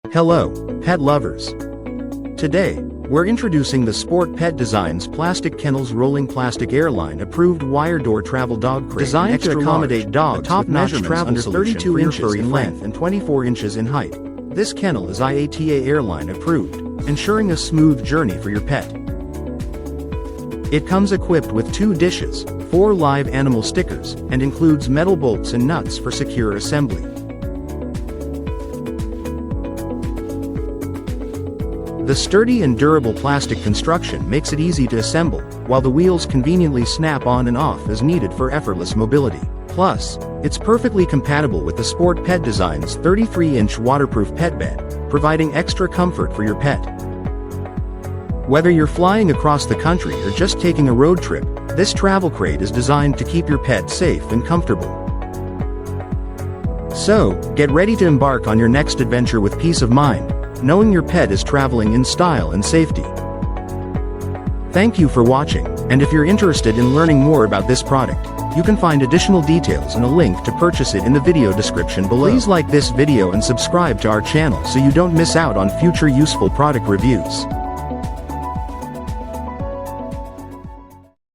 Hello, pet lovers. Today, we're introducing the SportPet Designs Plastic Kennels Rolling Plastic Airline Approved Wire Door Travel Dog Crate. Designed to accommodate dogs with top-notch travel under 32 inches in length and 24 inches in height. This kennel is IATA Airline approved, ensuring a smooth journey for your pet. It comes equipped with 2 dishes, 4 live animal stickers, and includes metal bolts and nuts for secure assembly. The sturdy and durable plastic construction makes it easy to assemble, while the wheels conveniently snap on and off as needed for effortless mobility. Plus, it's perfectly compatible with the SportPet Designs 33-inch waterproof pet bed, providing extra comfort for your pet. Whether you're flying across the country or just taking a road trip, this travel crate is designed to keep your pet safe and comfortable. So, get ready to embark on your next adventure with peace of mind, knowing your pet is traveling in style and safety. Thank you for watching, and if you're interested in learning more about this product, you can find additional details and a link to purchase it in the video description below. Please like this video and subscribe to our channel so you don't miss out on future useful product reviews.